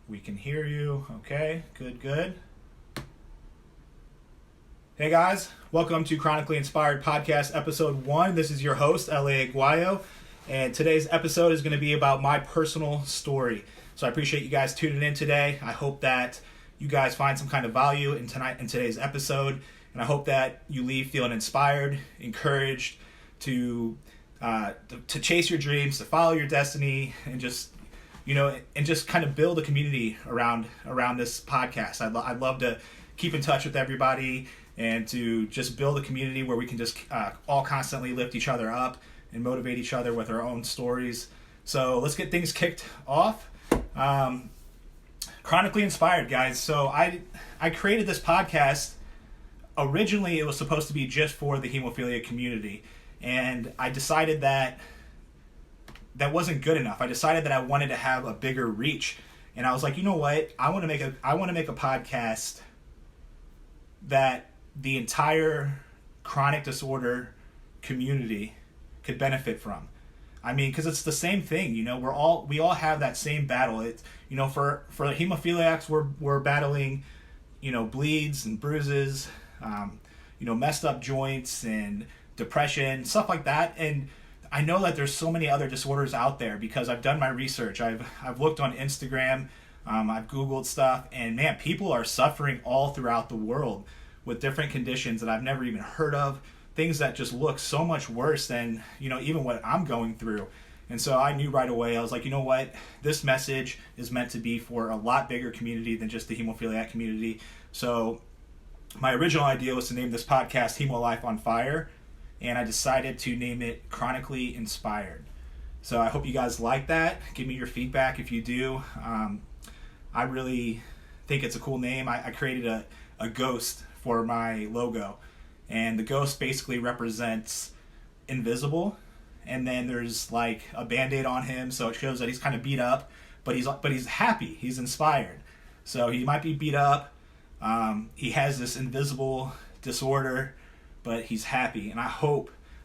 We can hear you. Okay, good. Hey guys, welcome to Chronically Inspired Podcast Episode 1. This is your host, Aguayo, and today's episode is going to be about my personal story. So I appreciate you guys tuning in today. I hope that you guys find some kind of value in today's episode, and I hope that you leave feeling inspired, encouraged to chase your dreams, to follow your destiny, and just kind of build a community around this podcast. I'd love to keep in touch with everybody and to just build a community where we can just all constantly lift each other up and motivate each other with our own stories. So let's get things kicked off. Chronically Inspired, guys. So I created this podcast. Originally, it was supposed to be just for the hemophilia community, and I decided that wasn't good enough. I decided that I wanted to have a bigger reach, and I was like, you know what? I want to make a podcast that the entire chronic disorder community could benefit from. I mean, because it's the same thing, we all have that same battle. It's, for hemophiliacs, we're battling, bleeds and bruises, messed up joints and depression, stuff like that. And I know that there's so many other disorders out there because I've done my research. I've looked on Instagram, I've Googled stuff, and man, people are suffering all throughout the world with different conditions that I've never even heard of, things that just look so much worse than, even what I'm going through. And so I knew right away, I was like, you know what? This message is meant to be for a lot bigger community than just the hemophiliac community. So my original idea was to name this podcast Hemo Life on Fire, and I decided to name it Chronically Inspired. So I hope you guys like that. Give me your feedback if you do. I really think it's a cool name. I created a ghost for my logo, and the ghost basically represents invisible, and then there's like a band-aid on him, so it shows that he's kind of beat up, but he's happy, he's inspired. So he might be beat up, he has this invisible disorder, but he's happy. And I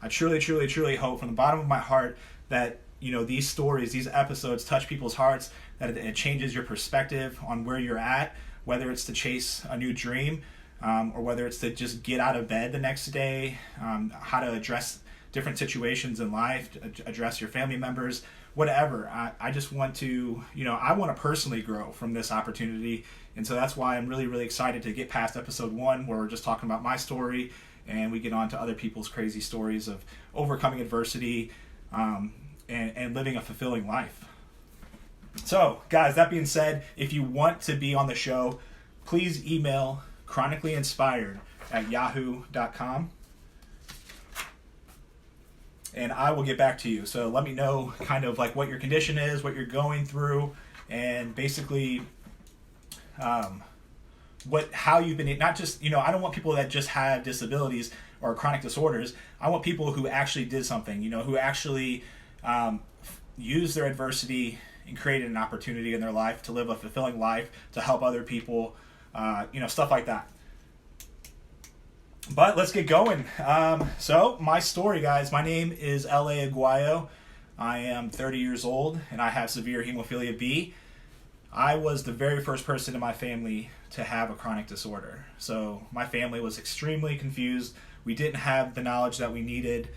truly hope from the bottom of my heart that these stories, these episodes touch people's hearts, that it changes your perspective on where you're at, whether it's to chase a new dream, or whether it's to just get out of bed the next day, how to address different situations in life, address your family members, whatever. I just want to, I want to personally grow from this opportunity. And so that's why I'm really, really excited to get past episode 1, where we're just talking about my story, and we get on to other people's crazy stories of overcoming adversity, and living a fulfilling life. So, guys, that being said, if you want to be on the show, please email chronicallyinspired@yahoo.com, and I will get back to you. So let me know kind of like what your condition is, what you're going through, and basically how you've been, not just, I don't want people that just have disabilities or chronic disorders. I want people who actually did something, who actually used their adversity and created an opportunity in their life to live a fulfilling life, to help other people, stuff like that. But let's get going. So my story, guys, my name is L.A. Aguayo. I am 30 years old, and I have severe hemophilia B. I was the very first person in my family to have a chronic disorder. So my family was extremely confused. We didn't have the knowledge that we needed.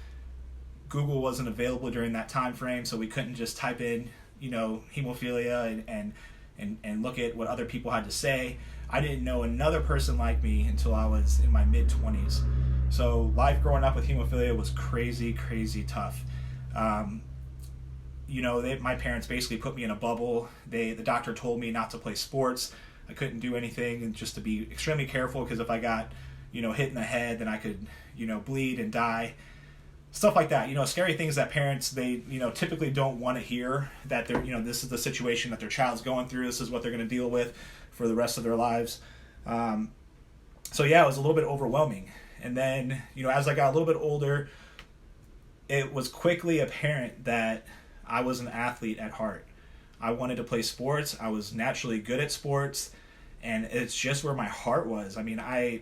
Google wasn't available during that time frame, so we couldn't just type in, hemophilia and look at what other people had to say. I didn't know another person like me until I was in my mid-20s. So life growing up with hemophilia was crazy, crazy tough. My parents basically put me in a bubble. The doctor told me not to play sports. I couldn't do anything, and just to be extremely careful, because if I got, hit in the head, then I could, bleed and die. Stuff like that, scary things that parents, they, typically don't want to hear, that they're, this is the situation that their child's going through. This is what they're going to deal with for the rest of their lives. So yeah, it was a little bit overwhelming. And then, as I got a little bit older, it was quickly apparent that I was an athlete at heart. I wanted to play sports. I was naturally good at sports, and it's just where my heart was. I mean, I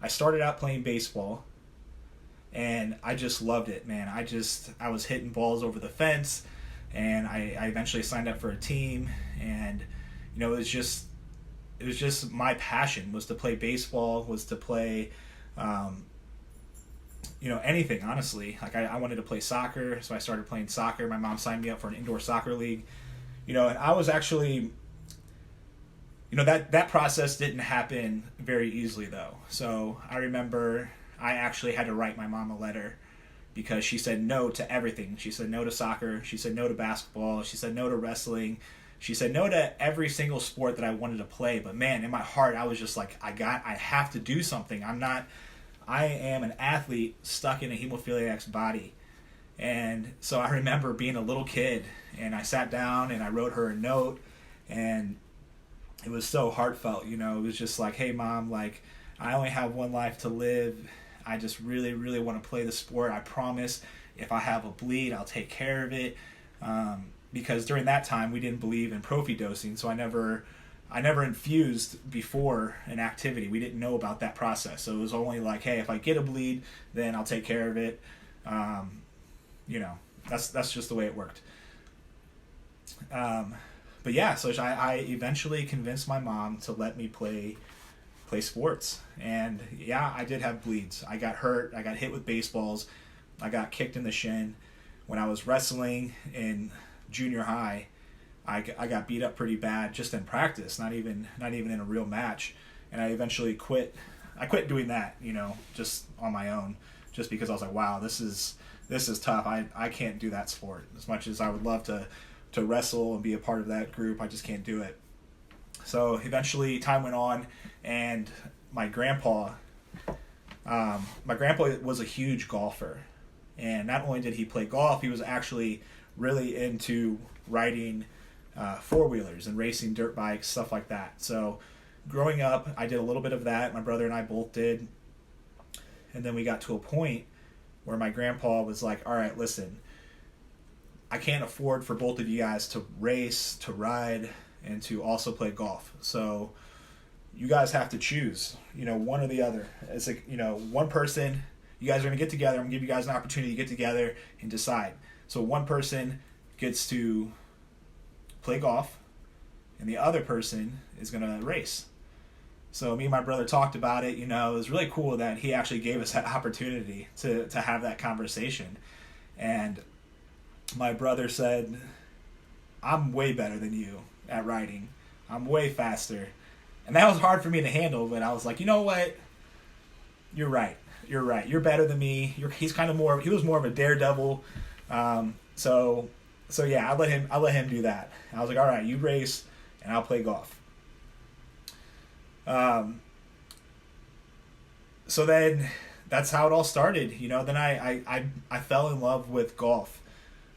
started out playing baseball, and I just loved it, man. I was hitting balls over the fence, and I eventually signed up for a team, and it was just my passion was to play baseball, was to play anything, honestly. Like I wanted to play soccer, so I started playing soccer. My mom signed me up for an indoor soccer league, and I was actually, that process didn't happen very easily though. So I remember I actually had to write my mom a letter because she said no to everything. She said no to soccer. She said no to basketball. She said no to wrestling. She said no to every single sport that I wanted to play. But man, in my heart, I was just like, I have to do something. I am an athlete stuck in a hemophiliac's body. And so I remember being a little kid, and I sat down and I wrote her a note, and it was so heartfelt. It was just like, hey mom, like I only have one life to live. I just really, really want to play the sport. I promise if I have a bleed, I'll take care of it. Because during that time we didn't believe in prophy dosing, so I never infused before an activity. We didn't know about that process, so it was only like, hey, if I get a bleed, then I'll take care of it. That's just the way it worked. But yeah, so I eventually convinced my mom to let me play sports, and yeah, I did have bleeds. I got hurt. I got hit with baseballs. I got kicked in the shin. When I was wrestling in junior high, I got beat up pretty bad just in practice, not even in a real match, and I eventually quit. I quit doing that, just on my own, just because I was like, wow, this is tough. I can't do that sport. As much as I would love to wrestle and be a part of that group, I just can't do it. So eventually time went on, and my grandpa was a huge golfer, and not only did he play golf, he was actually really into riding four-wheelers and racing dirt bikes, stuff like that. So growing up, I did a little bit of that. My brother and I both did. And then we got to a point where my grandpa was like, all right, listen, I can't afford for both of you guys to race, to ride, and to also play golf. So you guys have to choose, one or the other. It's like, one person, you guys are going to get together. I'm going to give you guys an opportunity to get together and decide. So one person gets to play golf, and the other person is going to race. So me and my brother talked about it. It was really cool that he actually gave us that opportunity to have that conversation. And my brother said, I'm way better than you at riding. I'm way faster. And that was hard for me to handle, but I was like, you know what? You're right. You're better than me. He was more of a daredevil. So yeah, I let him do that. I was like, all right, you race and I'll play golf. So then that's how it all started. Then I fell in love with golf.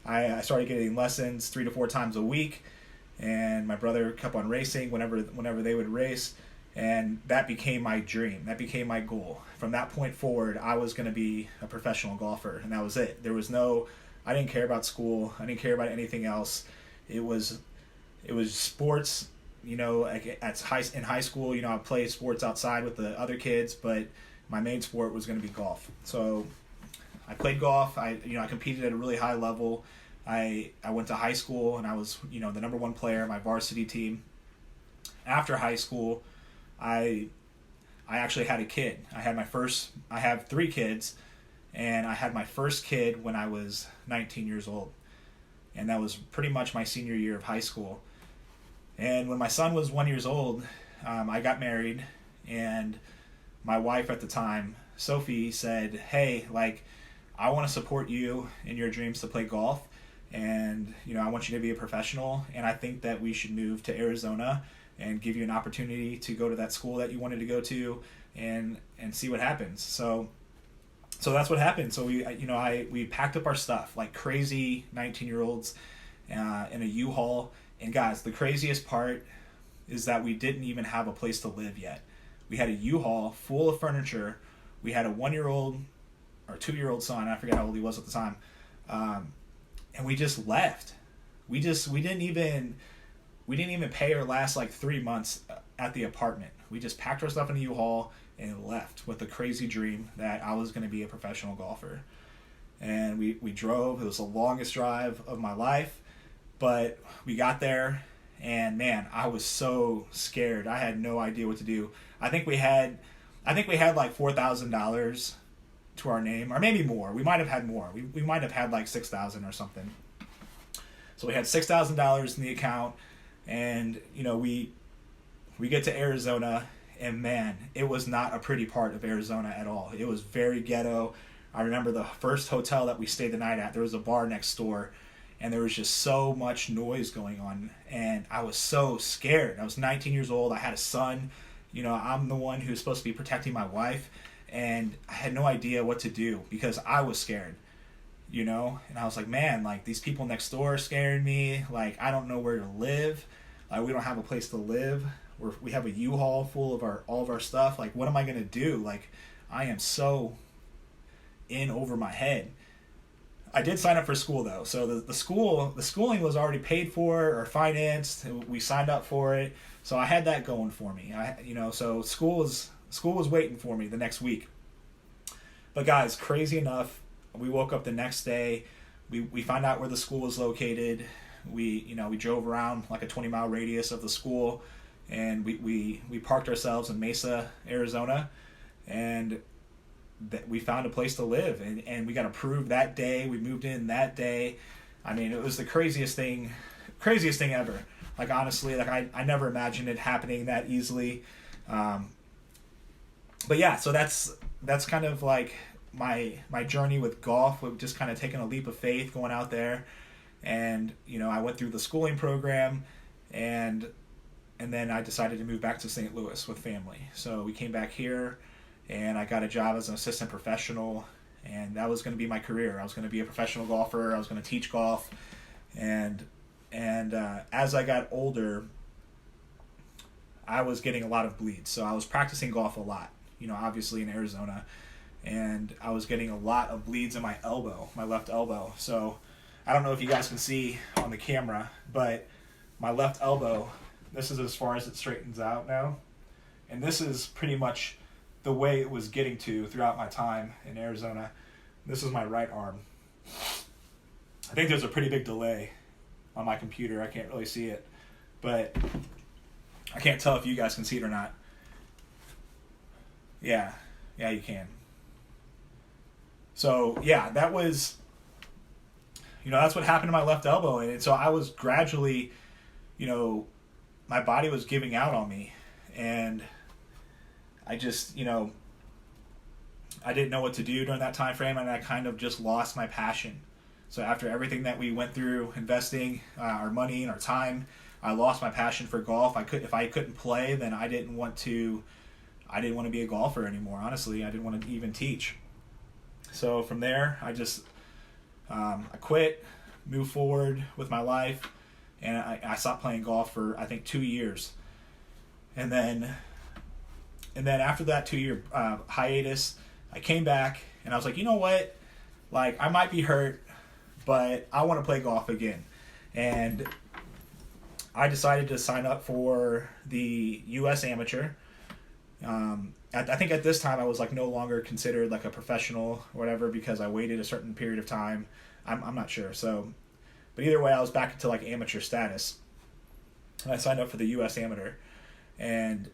I started getting lessons 3 to 4 times a week, and my brother kept on racing whenever they would race, and that became my dream. That became my goal. From that point forward, I was going to be a professional golfer, and that was it. I didn't care about school. I didn't care about anything else. It was sports. In high school, I played sports outside with the other kids, but my main sport was going to be golf. So I played golf. I competed at a really high level. I went to high school, and I was, the number one player on my varsity team. After high school, I actually had a kid. I have 3 kids, and I had my first kid when I was 19 years old. And that was pretty much my senior year of high school. And when my son was 1 year old, I got married, and my wife at the time, Sophie, said, hey, I want to support you in your dreams to play golf, and I want you to be a professional, and I think that we should move to Arizona and give you an opportunity to go to that school that you wanted to go to and see what happens. So that's what happened. So we packed up our stuff like crazy 19-year-olds in a U-Haul. And guys, the craziest part is that we didn't even have a place to live yet. We had a U-Haul full of furniture. We had a 1-year-old or 2-year-old son. I forget how old he was at the time. And we just left. We didn't even pay our last 3 months at the apartment. We just packed our stuff in a U-Haul and left with the crazy dream that I was going to be a professional golfer. And we drove. It was the longest drive of my life. But we got there, and man, I was so scared. I had no idea what to do. I think we had like $4,000 to our name, or maybe more. We might have had more. We might have had like 6,000 or something. So we had $6,000 in the account, and we get to Arizona, and man, it was not a pretty part of Arizona at all. It was very ghetto. I remember the first hotel that we stayed the night at, there was a bar next door, and there was just so much noise going on, and I was so scared. I was 19 years old. I had a son. I'm the one who's supposed to be protecting my wife, and I had no idea what to do because I was scared, and I was like, man, like, these people next door are scaring me. Like, I don't know where to live. Like, we don't have a place to live. We have a U-Haul full of all of our stuff. Like, what am I going to do? Like, I am so in over my head. I did sign up for school though. So the schooling was already paid for or financed. We signed up for it. So I had that going for me. So school was waiting for me the next week. But guys, crazy enough, we woke up the next day. We found out where the school was located. We drove around like a 20-mile radius of the school, and we parked ourselves in Mesa, Arizona, and we found a place to live, and we got approved that day. We moved in that day. I mean, it was the craziest thing ever. Like, honestly, like I never imagined it happening that easily. But yeah, so that's kind of like my journey with golf. We've just kind of taken a leap of faith going out there, and I went through the schooling program, and then I decided to move back to St. Louis with family. So we came back here, and I got a job as an assistant professional, and that was going to be my career. I was going to be a professional golfer. I was going to teach golf, and as I got older, I was getting a lot of bleeds. So I was practicing golf a lot, obviously in Arizona, and I was getting a lot of bleeds in my elbow, my left elbow. So I don't know if you guys can see on the camera, but my left elbow, this is as far as it straightens out now, and this is pretty much the way it was getting to throughout my time in Arizona. This is my right arm. I think there's a pretty big delay on my computer. I can't really see it, but I can't tell if you guys can see it or not. Yeah, you can. So yeah, that was, that's what happened to my left elbow. And so I was gradually, my body was giving out on me, and I just, I didn't know what to do during that time frame, and I kind of just lost my passion. So after everything that we went through, investing our money and our time, I lost my passion for golf. If I couldn't play, then I didn't want to be a golfer anymore. Honestly, I didn't want to even teach. So from there, I just I quit, moved forward with my life, and I stopped playing golf for I think 2 years, and then after that 2-year hiatus, I came back, and I was like, you know what? Like, I might be hurt, but I want to play golf again. And I decided to sign up for the U.S. Amateur. I think at this time I was like no longer considered like a professional or whatever because I waited a certain period of time. I'm not sure. So, but either way, I was back into like amateur status. And I signed up for the U.S. Amateur. And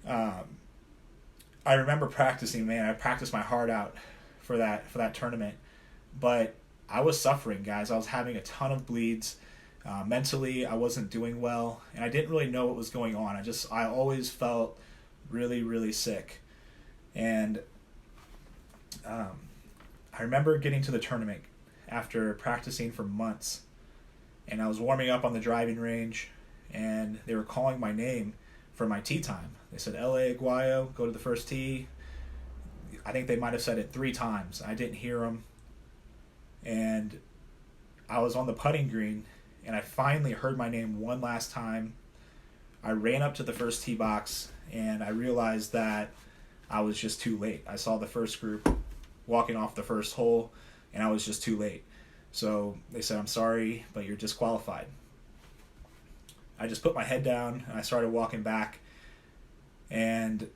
I remember practicing, man. I practiced my heart out for that tournament, but I was suffering, guys. I was having a ton of bleeds. Mentally, I wasn't doing well, and I didn't really know what was going on. I always felt really, really sick, and I remember getting to the tournament after practicing for months, and I was warming up on the driving range, and they were calling my name for my tee time. They said, L.A. Aguayo, go to the first tee. I think they might have said it 3 times. I didn't hear them. And I was on the putting green, and I finally heard my name one last time. I ran up to the first tee box, and I realized that I was just too late. I saw the first group walking off the first hole, and I was just too late. So they said, I'm sorry, but you're disqualified. I just put my head down, and I started walking back, and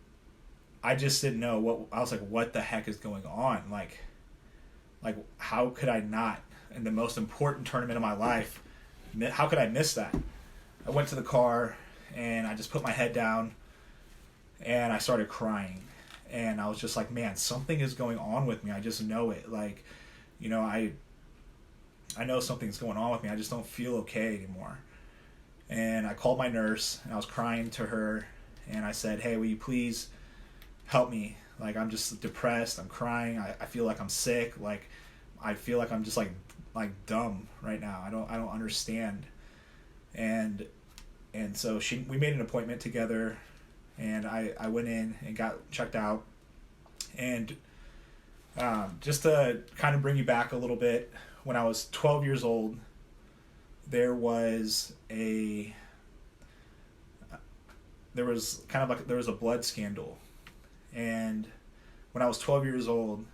I just didn't know I was like, what the heck is going on? Like how could I not, in the most important tournament of my life, how could I miss that? I went to the car and I just put my head down and I started crying. And I was just like, man, something is going on with me. I just know it. Like, you know, I know something's going on with me. I just don't feel okay anymore. And I called my nurse and I was crying to her and I said, hey, will you please help me? Like, I'm just depressed. I'm crying. I feel like I'm sick. Like, I feel like I'm just like dumb right now. I don't understand. And so we made an appointment together, and I went in and got checked out. And just to kind of bring you back a little bit, when I was 12 years old, there was a blood scandal. And when I was 12 years old,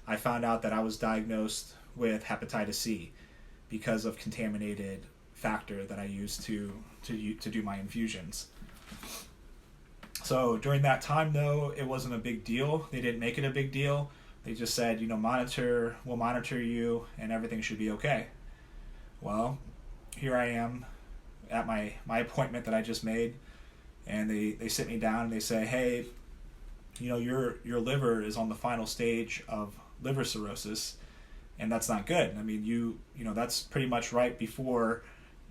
I found out that I was diagnosed with hepatitis C because of contaminated factor that I used to do my infusions. So during that time, though, it wasn't a big deal. They didn't make it a big deal. They just said, we'll monitor you and everything should be okay. Well, here I am at my appointment that I just made, and they sit me down and they say, hey, your liver is on the final stage of liver cirrhosis, and that's not good. I mean, that's pretty much right before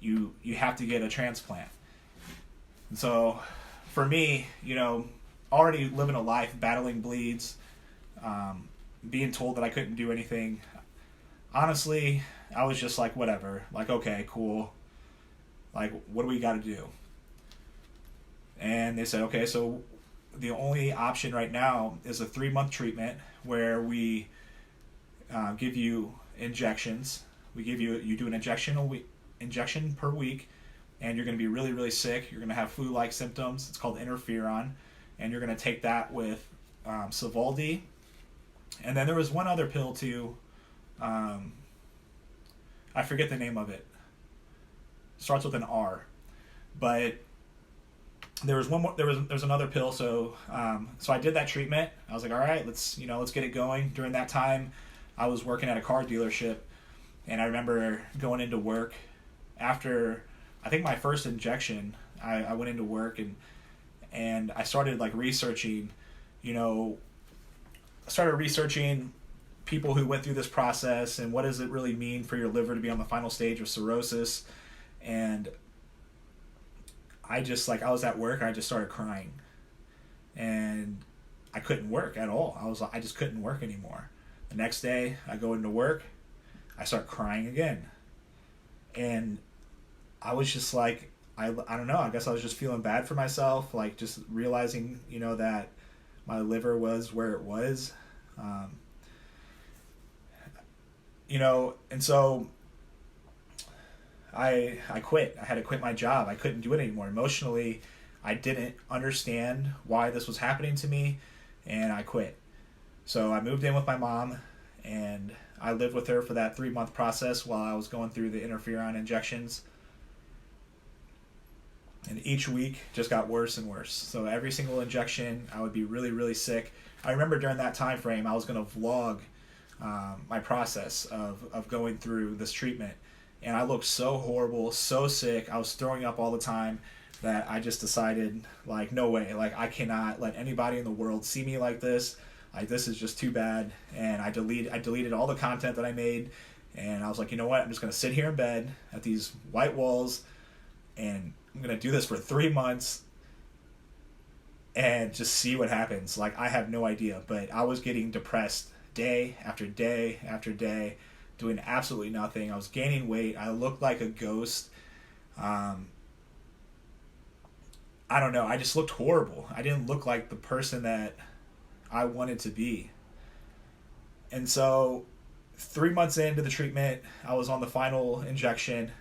you have to get a transplant. And so for me, already living a life battling bleeds, being told that I couldn't do anything, honestly, I was just like, whatever, like, okay, cool, like, what do we got to do? And they said, okay, so the only option right now is a 3-month treatment where we give you injections. You do an injection per week, and you're going to be really, really sick. You're going to have flu-like symptoms. It's called interferon, and you're going to take that with Sovaldi. And then there was one other pill too. I forget the name of it. Starts with an R, but there was one more. There's another pill. So I did that treatment. I was like, all right, let's get it going. During that time, I was working at a car dealership, and I remember going into work after I think my first injection. I went into work and I started like researching, people who went through this process and what does it really mean for your liver to be on the final stage of cirrhosis. And I was at work and I just started crying, and I couldn't work at all. I just couldn't work anymore. The next day I go into work, I start crying again. And I was just like, I don't know, I guess I was just feeling bad for myself, like just realizing, that my liver was where it was. And so I quit. I had to quit my job. I couldn't do it anymore. Emotionally, I didn't understand why this was happening to me, and I quit. So I moved in with my mom, and I lived with her for that 3-month process while I was going through the interferon injections. And each week just got worse and worse. So every single injection, I would be really, really sick. I remember during that time frame, I was going to vlog my process of going through this treatment. And I looked so horrible, so sick. I was throwing up all the time that I just decided, like, no way. Like, I cannot let anybody in the world see me like this. Like, this is just too bad. And I deleted all the content that I made. And I was like, you know what? I'm just going to sit here in bed at these white walls, and I'm going to do this for 3 months and just see what happens. Like, I have no idea. But I was getting depressed day after day after day, doing absolutely nothing. I was gaining weight. I looked like a ghost. I don't know. I just looked horrible. I didn't look like the person that I wanted to be. And so 3 months into the treatment, I was on the final injection.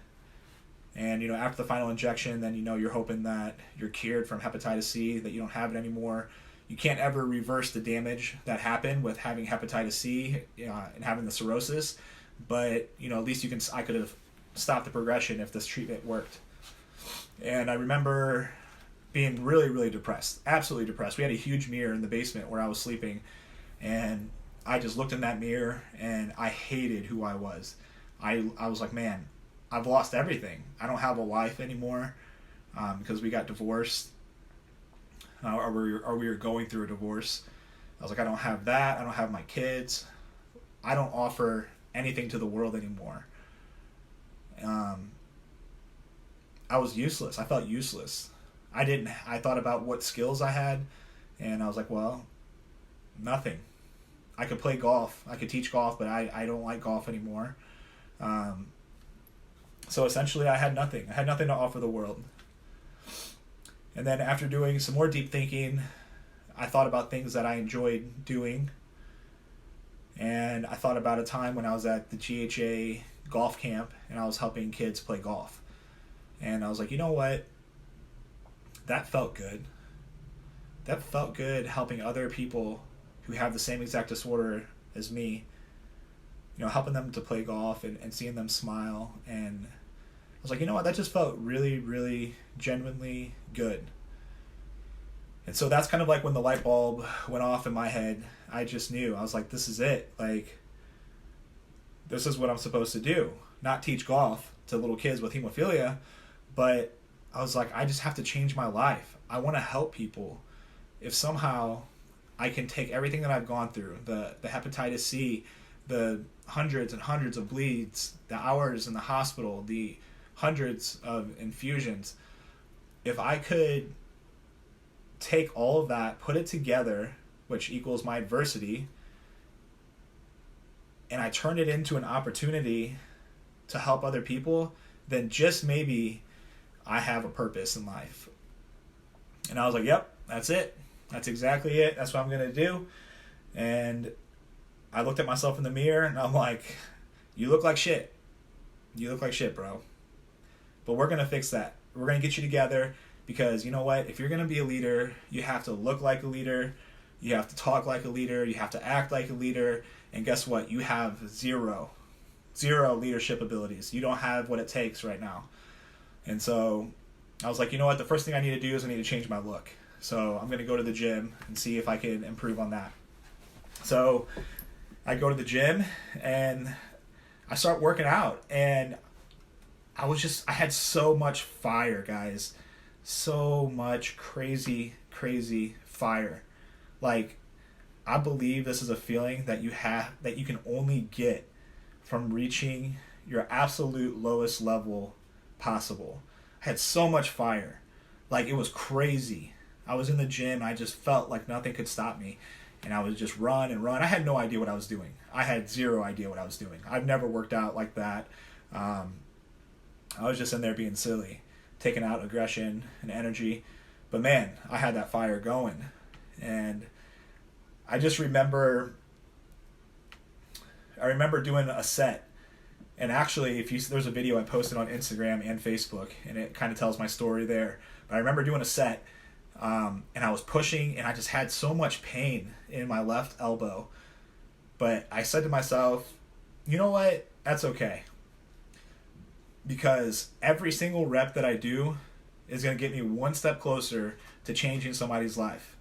And, after the final injection, then, you're hoping that you're cured from hepatitis C, that you don't have it anymore. You can't ever reverse the damage that happened with having hepatitis C and having the cirrhosis. But, at least I could have stopped the progression if this treatment worked. And I remember being really, really depressed, absolutely depressed. We had a huge mirror in the basement where I was sleeping, and I just looked in that mirror and I hated who I was. I was like, man, I've lost everything. I don't have a wife anymore because we got divorced, or we were going through a divorce. I was like, I don't have that. I don't have my kids. I don't offer anything to the world anymore. I was useless. I felt useless. I thought about what skills I had, and I was like, well, nothing. I could play golf. I could teach golf, but I don't like golf anymore. So essentially I had nothing. I had nothing to offer the world. And then after doing some more deep thinking, I thought about things that I enjoyed doing. And I thought about a time when I was at the GHA golf camp and I was helping kids play golf. And I was like, you know what? That felt good. That felt good helping other people who have the same exact disorder as me, helping them to play golf and seeing them smile. And I was like, you know what? That just felt really, really genuinely good. And so that's kind of like when the light bulb went off in my head. I just knew. I was like, this is it. Like, this is what I'm supposed to do. Not teach golf to little kids with hemophilia, but I was like, I just have to change my life. I want to help people. If somehow I can take everything that I've gone through, the hepatitis C, the hundreds and hundreds of bleeds, the hours in the hospital, the hundreds of infusions, if I could take all of that, put it together, which equals my adversity, and I turn it into an opportunity to help other people, then just maybe I have a purpose in life. And I was like, yep, that's it. That's exactly it. That's what I'm going to do. And I looked at myself in the mirror and I'm like, you look like shit. You look like shit, bro. But we're going to fix that. We're going to get you together because you know what? If you're going to be a leader, you have to look like a leader. You have to talk like a leader. You have to act like a leader. And guess what? You have zero leadership abilities. You don't have what it takes right now. And so I was like, you know what? The first thing I need to do is I need to change my look. So I'm going to go to the gym and see if I can improve on that. So I go to the gym and I start working out. And I had so much fire, guys. So much crazy fire. Like, I believe this is a feeling that you can only get from reaching your absolute lowest level possible. I had so much fire. Like, it was crazy. I was in the gym and I just felt like nothing could stop me. And I would just run and run. I had no idea what I was doing. I had zero idea what I was doing. I've never worked out like that. I was just in there being silly, taking out aggression and energy. But man, I had that fire going. And I just remember doing a set. And actually, there's a video I posted on Instagram and Facebook, and it kind of tells my story there. But I remember doing a set, and I was pushing, and I just had so much pain in my left elbow. But I said to myself, you know what? That's okay. Because every single rep that I do is going to get me one step closer to changing somebody's life.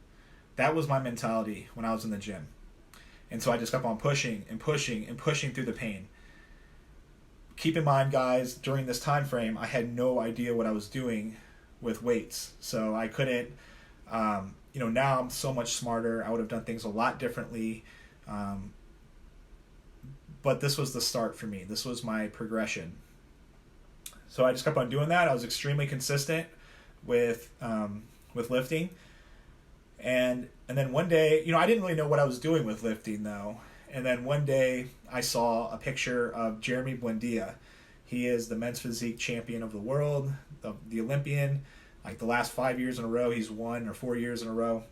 That was my mentality when I was in the gym. And so I just kept on pushing and pushing and pushing through the pain. Keep in mind, guys, during this time frame, I had no idea what I was doing with weights. So I couldn't, now I'm so much smarter. I would have done things a lot differently. But this was the start for me. This was my progression. So I just kept on doing that. I was extremely consistent with lifting. And then one day, I didn't really know what I was doing with lifting though. And then one day I saw a picture of Jeremy Buendia. He is the men's physique champion of the world, the Olympian. Like the last 5 years in a row, he's won, or 4 years in a row.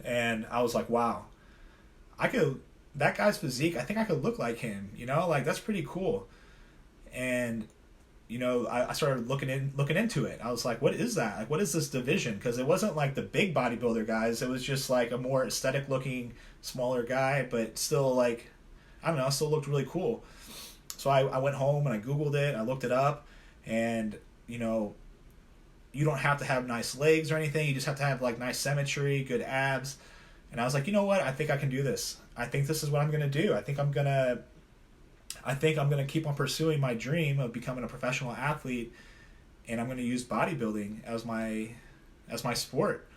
And I was like, wow, that guy's physique, I think I could look like him, like that's pretty cool. And I started looking into it. I was like, what is that? Like, what is this division? Because it wasn't like the big bodybuilder guys. It was just like a more aesthetic looking, smaller guy, but still like, I don't know, still looked really cool. So I went home and I Googled it. I looked it up, and you don't have to have nice legs or anything. You just have to have like nice symmetry, good abs. And I was like, you know what? I think I can do this. I think this is what I'm going to do. I think I'm going to I think I'm going to keep on pursuing my dream of becoming a professional athlete, and I'm going to use bodybuilding as my sport.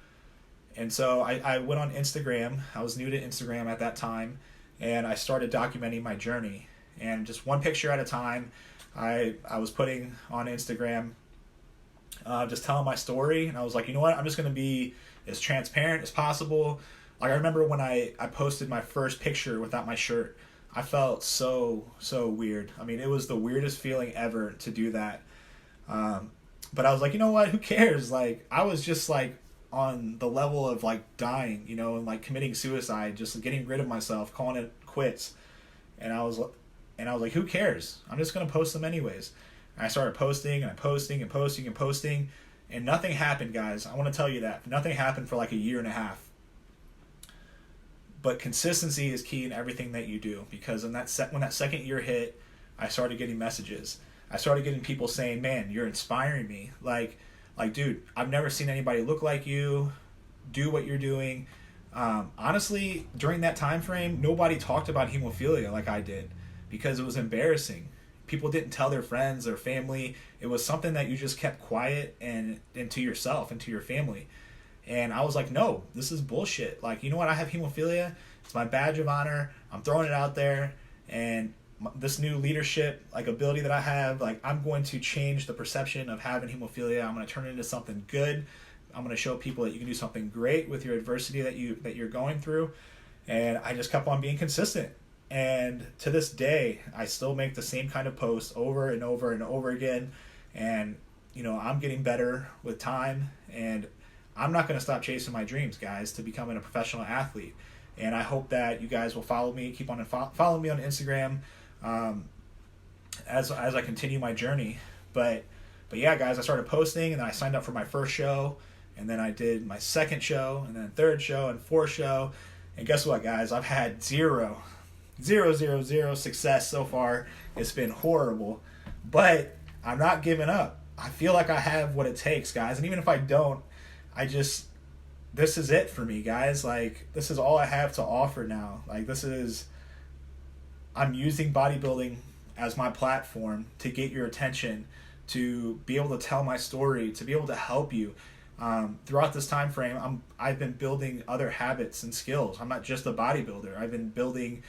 And so I went on Instagram. I was new to Instagram at that time, and I started documenting my journey. And just one picture at a time, I was putting on Instagram, just telling my story. And I was like, you know what? I'm just going to be as transparent as possible. Like, I remember when I posted my first picture without my shirt, I felt so weird. I mean, it was the weirdest feeling ever to do that. But I was like, you know what? Who cares? Like, I was just like on the level of like dying, you know, and like committing suicide, just getting rid of myself, calling it quits. And I was like, who cares? I'm just gonna post them anyways. And I started posting and posting, and nothing happened, guys. I want to tell you that nothing happened for like a year and a half. But consistency is key in everything that you do, because when that second year hit, I started getting messages. I started getting people saying, "Man, you're inspiring me. Like, dude, I've never seen anybody look like you, do what you're doing." Honestly, during that time frame, nobody talked about hemophilia like I did, because it was embarrassing. People didn't tell their friends, their family. It was something that you just kept quiet and to yourself and to your family. And I was like, no, this is bullshit. Like, you know what? I have hemophilia. It's my badge of honor. I'm throwing it out there. And this new leadership, like, ability that I have, like, I'm going to change the perception of having hemophilia. I'm going to turn it into something good. I'm going to show people that you can do something great with your adversity that you're going through. And I just kept on being consistent. And to this day, I still make the same kind of posts over and over and over again. And, you know, I'm getting better with time, and I'm not going to stop chasing my dreams, guys, to becoming a professional athlete. And I hope that you guys will follow me, keep on follow me on Instagram as I continue my journey. But yeah, guys, I started posting, and then I signed up for my first show, and then I did my second show, and then third show, and fourth show. And guess what, guys? I've had zero success so far. It's been horrible, but I'm not giving up. I feel like I have what it takes, guys. And even if I don't, this is it for me, guys. Like, this is all I have to offer now. Like, I'm using bodybuilding as my platform to get your attention, to be able to tell my story, to be able to help you. Throughout this time frame, I've been building other habits and skills. I'm not just a bodybuilder. I've been building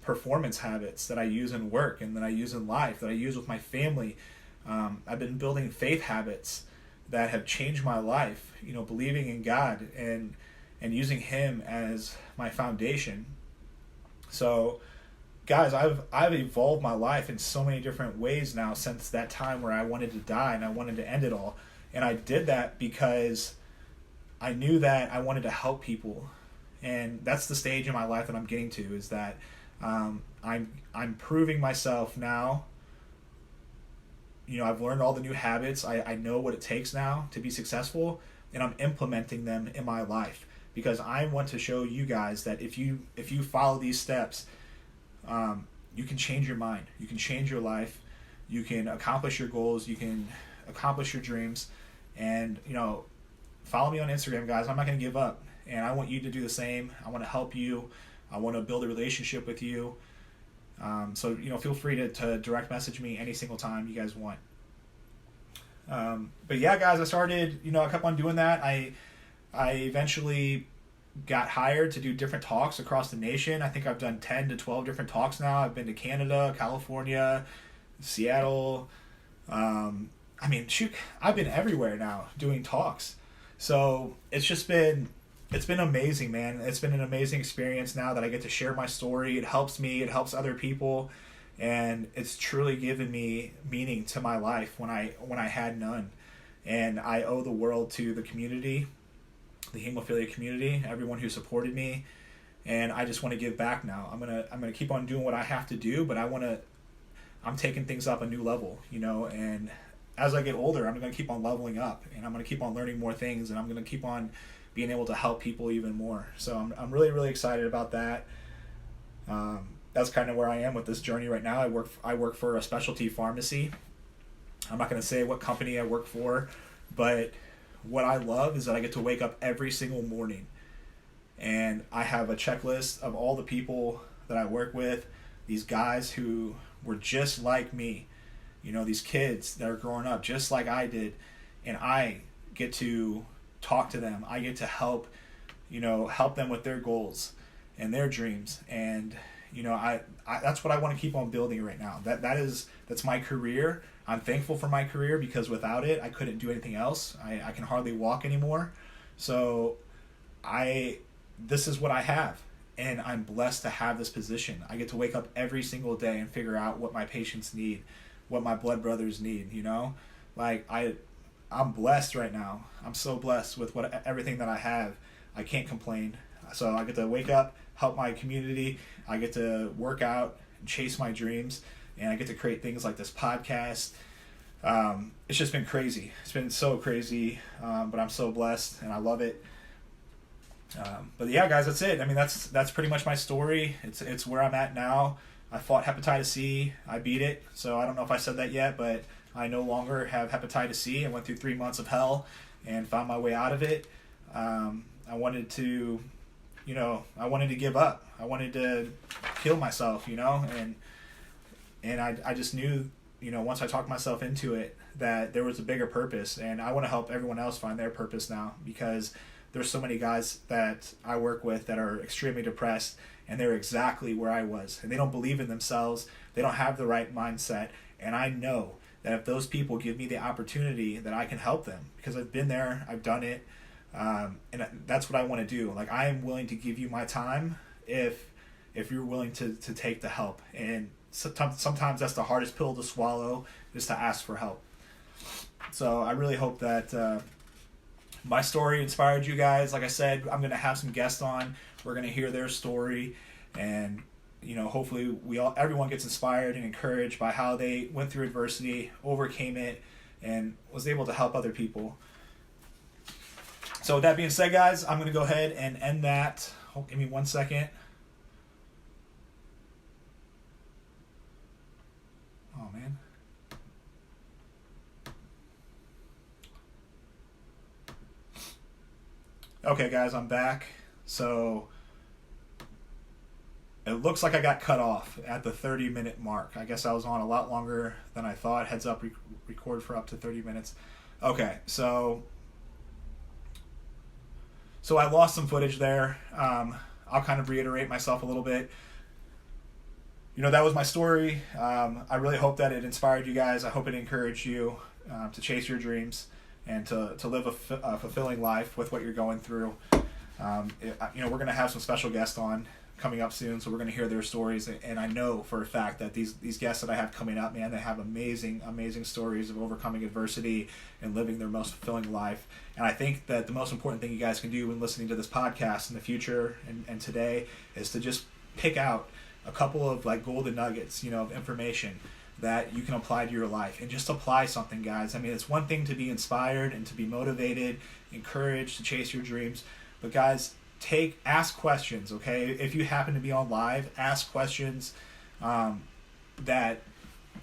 performance habits that I use in work and that I use in life, that I use with my family. I've been building faith habits that have changed my life, you know, believing in God and using Him as my foundation. So, guys, I've evolved my life in so many different ways now since that time where I wanted to die and I wanted to end it all. And I did that because I knew that I wanted to help people. And that's the stage in my life that I'm getting to, is that I'm proving myself now. You know, I've learned all the new habits. I know what it takes now to be successful, and I'm implementing them in my life, because I want to show you guys that if you follow these steps, you can change your mind, you can change your life, you can accomplish your goals, you can accomplish your dreams. And, you know, follow me on Instagram, guys. I'm not going to give up, and I want you to do the same. I want to help you. I want to build a relationship with you. So, you know, feel free to direct message me any single time you guys want. But yeah, guys, I kept on doing that. I eventually got hired to do different talks across the nation. I think I've done 10 to 12 different talks now. I've been to Canada, California, Seattle. I've been everywhere now doing talks. So it's been amazing, man. It's been an amazing experience now that I get to share my story. It helps me, it helps other people, and it's truly given me meaning to my life when I had none. And I owe the world to the community, the hemophilia community, everyone who supported me, and I just want to give back now. I'm gonna keep on doing what I have to do, but I'm taking things up a new level, you know, and as I get older, I'm gonna keep on leveling up, and I'm gonna keep on learning more things, and I'm gonna keep on being able to help people even more. So I'm really, really excited about that. That's kind of where I am with this journey right now. I work for a specialty pharmacy. I'm not going to say what company I work for, but what I love is that I get to wake up every single morning, and I have a checklist of all the people that I work with, these guys who were just like me, these kids that are growing up just like I did, and I get to talk to them. I get to help them with their goals and their dreams. And I that's what I want to keep on building right now. That's my career. I'm thankful for my career, because without it I couldn't do anything else. I can hardly walk anymore. So this is what I have, and I'm blessed to have this position. I get to wake up every single day and figure out what my patients need, what my blood brothers need, like I'm blessed right now. I'm so blessed with everything that I have. I can't complain. So I get to wake up, help my community. I get to work out and chase my dreams, and I get to create things like this podcast. It's just been crazy. It's been so crazy, but I'm so blessed and I love it. But yeah, guys, that's it. I mean, that's pretty much my story. It's where I'm at now. I fought hepatitis C. I beat it. So I don't know if I said that yet, but I no longer have hepatitis C. I went through 3 months of hell and found my way out of it. I wanted to give up. I wanted to kill myself, and I just knew, once I talked myself into it, that there was a bigger purpose, and I want to help everyone else find their purpose now, because there's so many guys that I work with that are extremely depressed, and they're exactly where I was, and they don't believe in themselves. They don't have the right mindset, and I know that if those people give me the opportunity, that I can help them, because I've been there, I've done it, and that's what I want to do. Like, I am willing to give you my time if you're willing to take the help. And sometimes that's the hardest pill to swallow, is to ask for help. So I really hope that my story inspired you guys. Like I said, I'm going to have some guests on. We're going to hear their story, and hopefully everyone gets inspired and encouraged by how they went through adversity, overcame it, and was able to help other people. So with that being said, guys, I'm going to go ahead and end that. Give me 1 second. Oh, man. Okay, guys, I'm back. So it looks like I got cut off at the 30-minute mark. I guess I was on a lot longer than I thought. Heads up, record for up to 30 minutes. Okay, so I lost some footage there. I'll kind of reiterate myself a little bit. That was my story. I really hope that it inspired you guys. I hope it encouraged you to chase your dreams and to live a fulfilling life with what you're going through. We're going to have some special guests on coming up soon, so we're going to hear their stories. And I know for a fact that these guests that I have coming up, man, they have amazing stories of overcoming adversity and living their most fulfilling life. And I think that the most important thing you guys can do when listening to this podcast in the future and today is to just pick out a couple of like golden nuggets, of information that you can apply to your life, and just apply something, guys. I mean, it's one thing to be inspired and to be motivated, encouraged to chase your dreams, but guys, ask questions, okay? If you happen to be on live, ask questions that,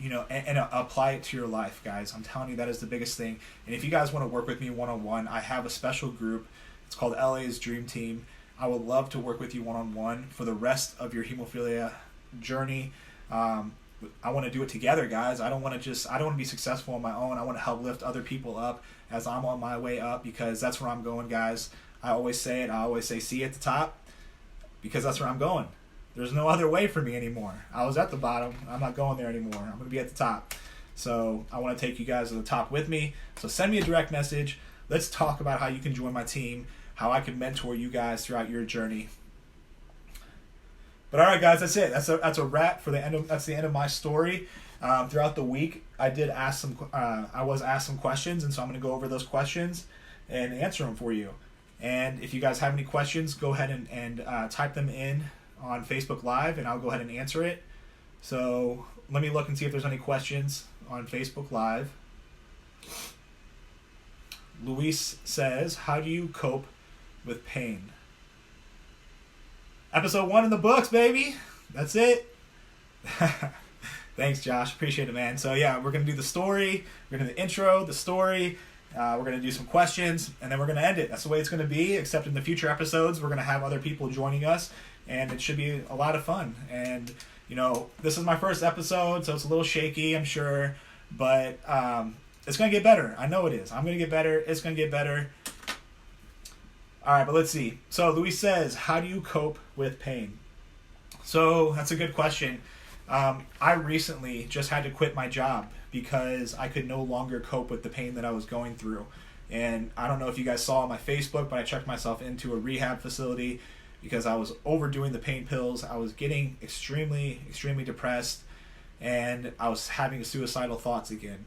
and apply it to your life, guys. I'm telling you, that is the biggest thing. And if you guys want to work with me one-on-one, I have a special group. It's called LA's Dream Team. I would love to work with you one-on-one for the rest of your hemophilia journey. I want to do it together, guys. I don't want to be successful on my own. I want to help lift other people up as I'm on my way up, because that's where I'm going, guys. I always say it. I always say, see you at the top, because that's where I'm going. There's no other way for me anymore. I was at the bottom. I'm not going there anymore. I'm going to be at the top. So I want to take you guys to the top with me. So send me a direct message. Let's talk about how you can join my team, how I can mentor you guys throughout your journey. But all right, guys, that's it. That's a wrap for the end. That's the end of my story. Throughout the week, I was asked some questions, and so I'm going to go over those questions and answer them for you. And if you guys have any questions, go ahead and type them in on Facebook Live, and I'll go ahead and answer it. So let me look and see if there's any questions on Facebook Live. Luis says, how do you cope with pain? Episode 1 in the books, baby. That's it. Thanks, Josh. Appreciate it, man. So yeah, we're going to do the story. We're going to do the intro, the story. We're going to do some questions, and then we're going to end it. That's the way it's going to be, except in the future episodes, we're going to have other people joining us, and it should be a lot of fun. And This is my first episode, so it's a little shaky, I'm sure, but it's going to get better. I know it is. I'm going to get better. It's going to get better. All right, but let's see. So Luis says, how do you cope with pain? So that's a good question. I recently just had to quit my job because I could no longer cope with the pain that I was going through. And I don't know if you guys saw on my Facebook, but I checked myself into a rehab facility because I was overdoing the pain pills. I was getting extremely, extremely depressed, and I was having suicidal thoughts again.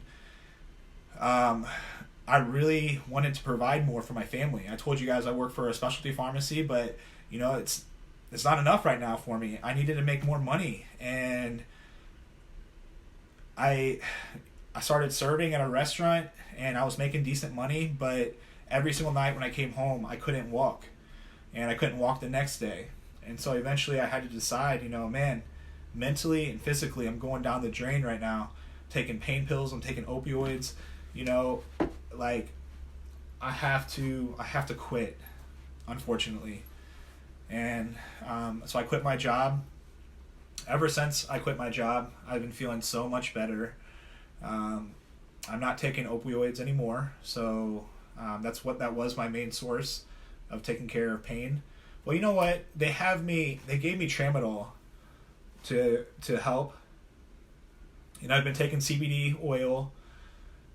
I really wanted to provide more for my family. I told you guys I work for a specialty pharmacy, but it's not enough right now for me. I needed to make more money, and I started serving at a restaurant, and I was making decent money, but every single night when I came home, I couldn't walk, and I couldn't walk the next day. And so eventually I had to decide, man, mentally and physically, I'm going down the drain right now. Taking pain pills, I'm taking opioids, I have to quit, unfortunately. And so I quit my job. Ever since I quit my job, I've been feeling so much better. I'm not taking opioids anymore, so that was my main source of taking care of pain. Well, you know what? They gave me tramadol to help. I've been taking CBD oil,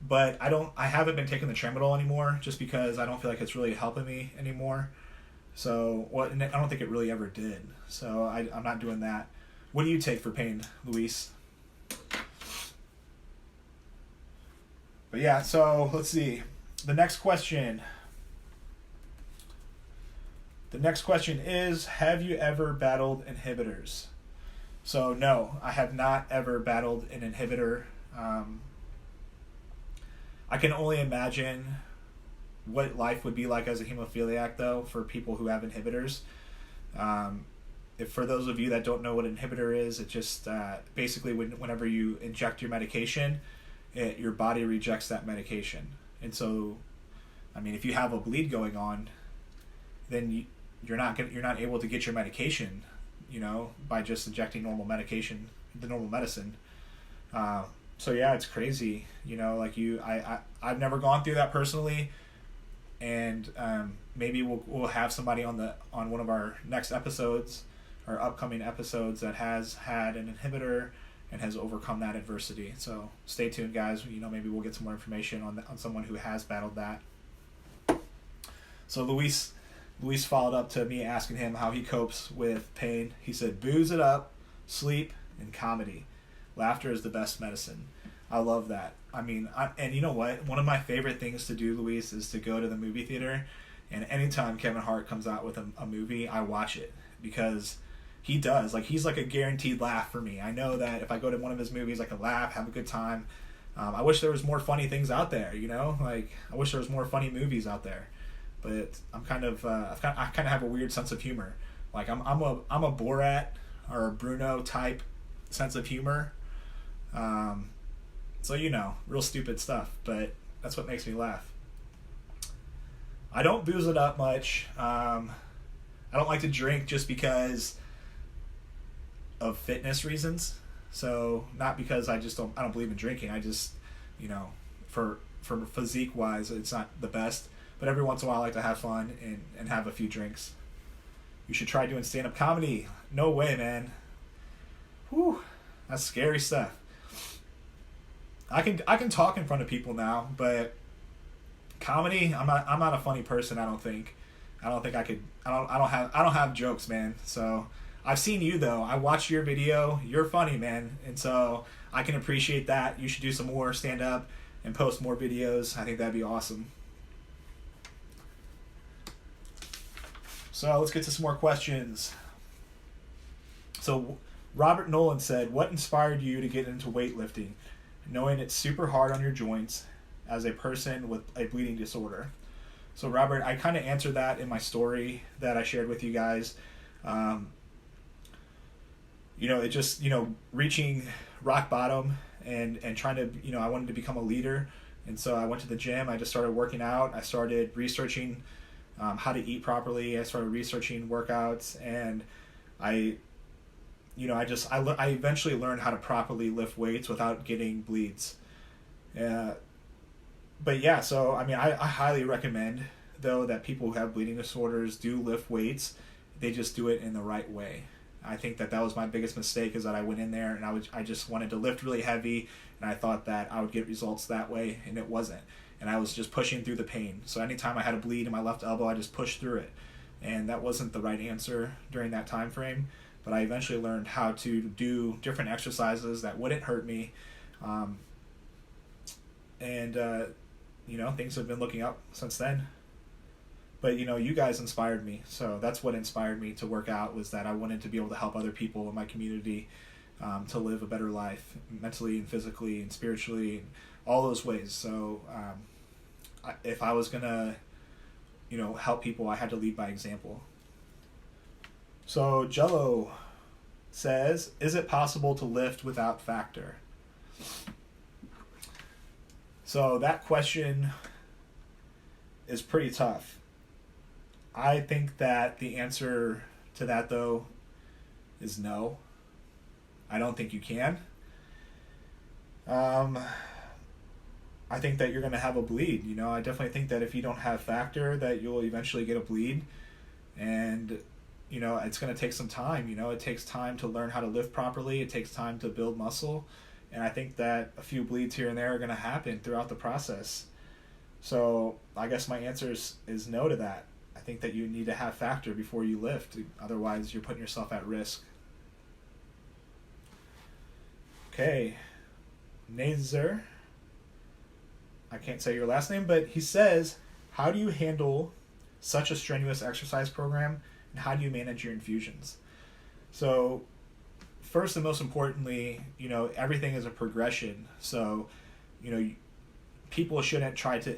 but I haven't been taking the tramadol anymore just because I don't feel like it's really helping me anymore. So, and I don't think it really ever did. So I'm not doing that. What do you take for pain, Luis? But yeah, so let's see. The next question is, have you ever battled inhibitors? So no, I have not ever battled an inhibitor. I can only imagine what life would be like as a hemophiliac, though, for people who have inhibitors. If for those of you that don't know what an inhibitor is, it just basically whenever you inject your medication, your body rejects that medication. And so, if you have a bleed going on, then you're not able to get your medication, by just injecting the normal medicine. So yeah, it's crazy, I've never gone through that personally, and maybe we'll have somebody on one of our next episodes or upcoming episodes that has had an inhibitor and has overcome that adversity. So stay tuned, guys. Maybe we'll get some more information on someone who has battled that. So Luis followed up to me asking him how he copes with pain. He said, booze it up, sleep, and comedy. Laughter is the best medicine. I love that. And you know what? One of my favorite things to do, Luis, is to go to the movie theater, and anytime Kevin Hart comes out with a movie, I watch it, because he does. He's like a guaranteed laugh for me. I know that if I go to one of his movies, I can laugh, have a good time. I wish there was more funny things out there, I wish there was more funny movies out there. But I'm kind of have a weird sense of humor. I'm a Borat or a Bruno type sense of humor. So real stupid stuff, but that's what makes me laugh. I don't booze it up much. I don't like to drink just because of fitness reasons. So not because I don't believe in drinking. I just, for physique wise, it's not the best. But every once in a while I like to have fun and have a few drinks. You should try doing stand-up comedy. No way, man. Whew, that's scary stuff. I can talk in front of people now, but comedy, I'm not a funny person, I don't think. I don't think I could. I don't have jokes, man. So I've seen you though. I watched your video. You're funny, man, and so I can appreciate that. You should do some more stand up and post more videos. I think that'd be awesome. So let's get to some more questions. So Robert Nolan said, what inspired you to get into weightlifting, knowing it's super hard on your joints as a person with a bleeding disorder? So Robert, I kind of answered that in my story that I shared with you guys. It just, reaching rock bottom and trying to, I wanted to become a leader. And so I went to the gym. I just started working out. I started researching how to eat properly. I started researching workouts, and I I eventually learned how to properly lift weights without getting bleeds. But yeah, so I mean, I highly recommend though that people who have bleeding disorders do lift weights. They just do it in the right way. I think that was my biggest mistake, is that I went in there and I just wanted to lift really heavy, and I thought that I would get results that way, and it wasn't. And I was just pushing through the pain. So anytime I had a bleed in my left elbow, I just pushed through it, and that wasn't the right answer during that time frame. But I eventually learned how to do different exercises that wouldn't hurt me, and things have been looking up since then. But you guys inspired me, so that's what inspired me to work out, was that I wanted to be able to help other people in my community to live a better life, mentally and physically and spiritually, and all those ways. So if I was gonna help people, I had to lead by example. So Jello says, is it possible to lift without factor? So that question is pretty tough. I think that the answer to that, though, is no. I don't think you can. I think that you're going to have a bleed. I definitely think that if you don't have factor, that you'll eventually get a bleed. And, it's going to take some time. It takes time to learn how to lift properly. It takes time to build muscle. And I think that a few bleeds here and there are going to happen throughout the process. So I guess my answer is no to that. I think that you need to have factor before you lift. Otherwise, you're putting yourself at risk. Okay. Nazer. I can't say your last name, but he says, how do you handle such a strenuous exercise program, and how do you manage your infusions? So, first and most importantly, everything is a progression. So, people shouldn't try to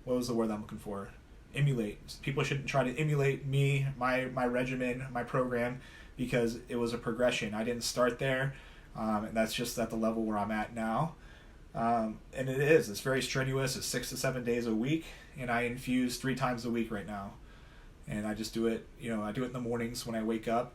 what was the word I'm looking for? Emulate. People shouldn't try to emulate me, my regimen, my program, because it was a progression. I didn't start there, and that's just at the level where I'm at now. And it's very strenuous. It's 6 to 7 days a week, and I infuse 3 times a week right now. And I just do it, I do it in the mornings when I wake up,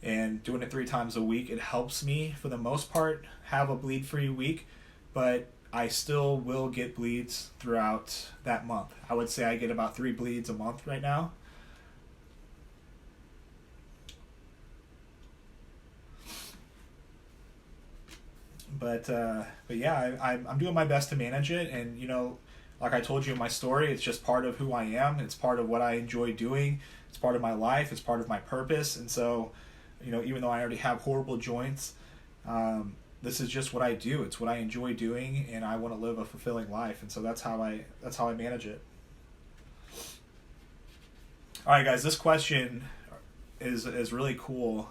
and doing it 3 times a week, it helps me, for the most part, have a bleed-free week, but I still will get bleeds throughout that month. I would say I get about 3 bleeds a month right now. But yeah, I'm doing my best to manage it, and like I told you in my story, it's just part of who I am. It's part of what I enjoy doing. It's part of my life. It's part of my purpose. And so, even though I already have horrible joints, this is just what I do. It's what I enjoy doing, and I want to live a fulfilling life. And so that's how I manage it. All right, guys, this question is really cool.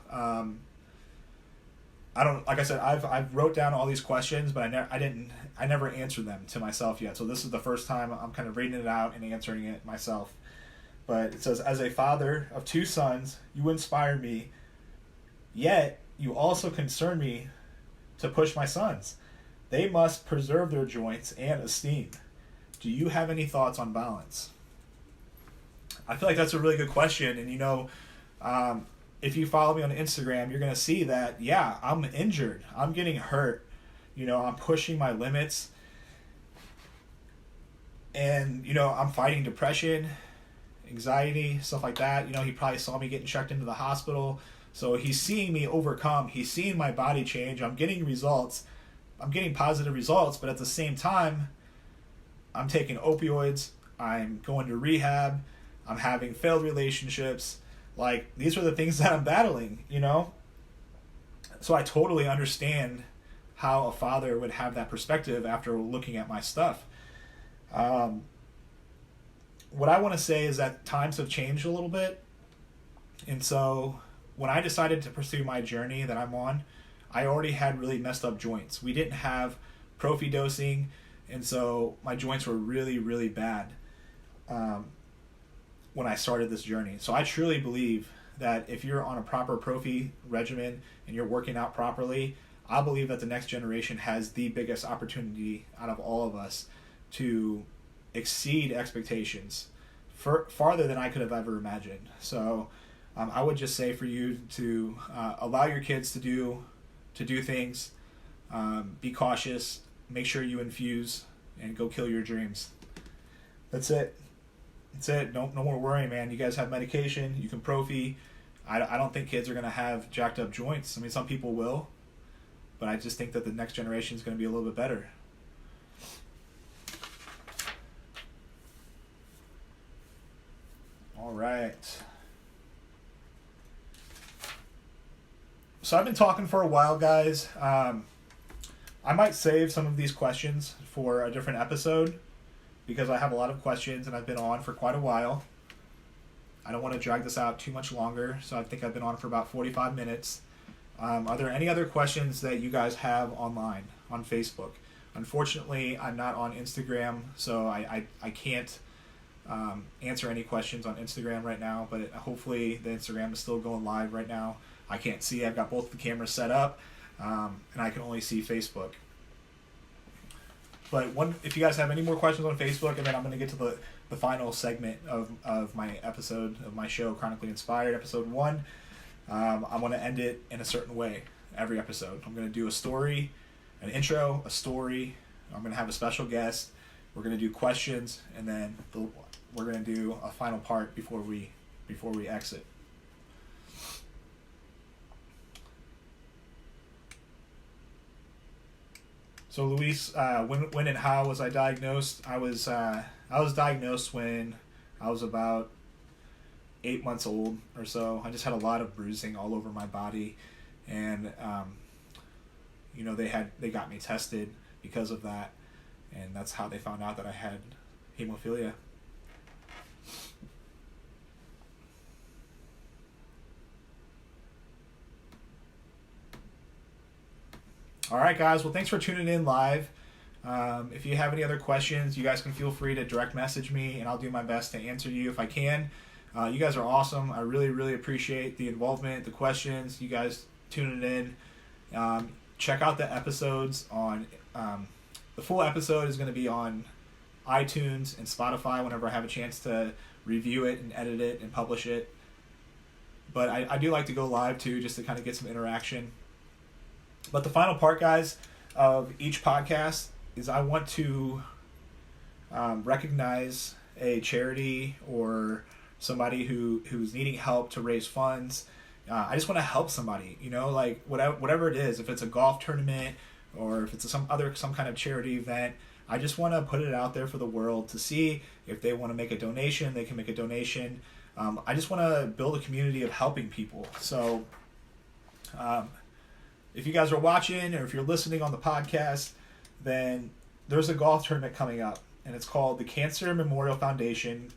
Like I said, I've wrote down all these questions, but I never answered them to myself yet. So this is the first time I'm kind of reading it out and answering it myself. But it says, as a father of 2 sons, you inspire me, yet you also concern me to push my sons. They must preserve their joints and esteem. Do you have any thoughts on balance? I feel like that's a really good question. And if you follow me on Instagram, you're going to see that, yeah, I'm injured. I'm getting hurt. I'm pushing my limits. And, I'm fighting depression, anxiety, stuff like that. He probably saw me getting checked into the hospital. So he's seeing me overcome. He's seeing my body change. I'm getting results. I'm getting positive results. But at the same time, I'm taking opioids. I'm going to rehab. I'm having failed relationships. Like, these are the things that I'm battling, So I totally understand how a father would have that perspective after looking at my stuff. What I want to say is that times have changed a little bit. And so when I decided to pursue my journey that I'm on, I already had really messed up joints. We didn't have prophy dosing, and so my joints were really, really bad when I started this journey. So I truly believe that if you're on a proper prophy regimen and you're working out properly, I believe that the next generation has the biggest opportunity out of all of us to exceed expectations farther than I could have ever imagined. So I would just say for you to allow your kids to do things. Be cautious. Make sure you infuse and go kill your dreams. That's it. No more worrying, man. You guys have medication. You can prophy. I don't think kids are going to have jacked up joints. I mean, some people will, but I just think that the next generation is going to be a little bit better. All right. So I've been talking for a while, guys. I might save some of these questions for a different episode because I have a lot of questions and I've been on for quite a while. I don't want to drag this out too much longer, so I think I've been on for about 45 minutes. Are there any other questions that you guys have online, on Facebook? Unfortunately, I'm not on Instagram, so I can't answer any questions on Instagram right now, but hopefully the Instagram is still going live right now. I can't see. I've got both the cameras set up, and I can only see Facebook. But if you guys have any more questions on Facebook, and then I'm going to get to the final segment of my episode, of my show, Chronically Inspired, episode 1. I'm going to end it in a certain way every episode. I'm going to do a story, an intro, a story. I'm going to have a special guest. We're going to do questions, and then we're going to do a final part before we exit. So Luis, when and how was I diagnosed? I was diagnosed when I was about 8 months old or so. I just had a lot of bruising all over my body, and they got me tested because of that, and that's how they found out that I had hemophilia. All right, guys. Well, thanks for tuning in live. If you have any other questions, you guys can feel free to direct message me, and I'll do my best to answer you if I can. You guys are awesome. I really, really appreciate the involvement, the questions, you guys tuning in. Check out the episodes on the full episode is going to be on iTunes and Spotify whenever I have a chance to review it and edit it and publish it. But I do like to go live too, just to kind of get some interaction. But the final part, guys, of each podcast is I want to recognize a charity or somebody who's needing help to raise funds. I just want to help somebody, like whatever it is. If it's a golf tournament or if it's some kind of charity event, I just want to put it out there for the world to see. If they want to make a donation, they can make a donation. I just want to build a community of helping people. So if you guys are watching or if you're listening on the podcast, then there's a golf tournament coming up, and it's called the Cancer Memorial Foundation.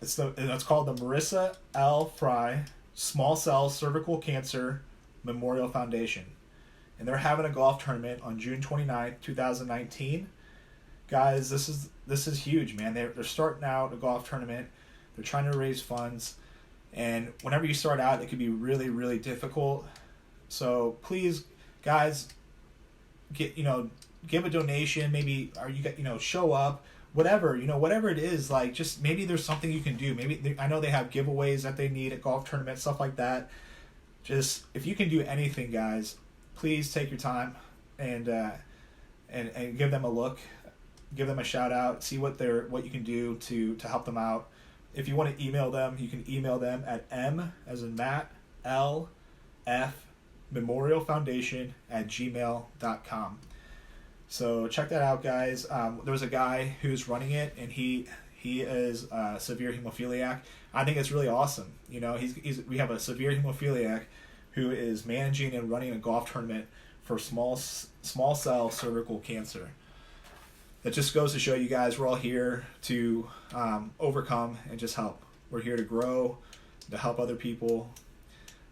It's called the Marissa L. Fry Small Cell Cervical Cancer Memorial Foundation, and they're having a golf tournament on June 29th, 2019. Guys, this is huge, man. They're starting out a golf tournament. They're trying to raise funds. And whenever you start out, it can be really, really difficult. So please, guys, give a donation. Maybe show up. Whatever it is. Like, just maybe there's something you can do. Maybe I know they have giveaways that they need at golf tournaments, stuff like that. Just if you can do anything, guys, please take your time and give them a look, give them a shout out, see what you can do to help them out. If you want to email them, you can email them at M as in Matt, L, F, memorialfoundation@gmail.com. So check that out, guys. There's a guy who's running it, and he is a severe hemophiliac. I think it's really awesome. We have a severe hemophiliac who is managing and running a golf tournament for small cell cervical cancer. That just goes to show you guys we're all here to overcome and just help. We're here to grow, to help other people.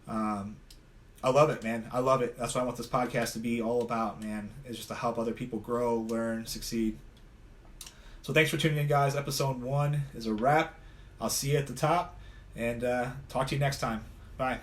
I love it, man. I love it. That's what I want this podcast to be all about, man, is just to help other people grow, learn, succeed. So thanks for tuning in, guys. Episode 1 is a wrap. I'll see you at the top, and talk to you next time. Bye.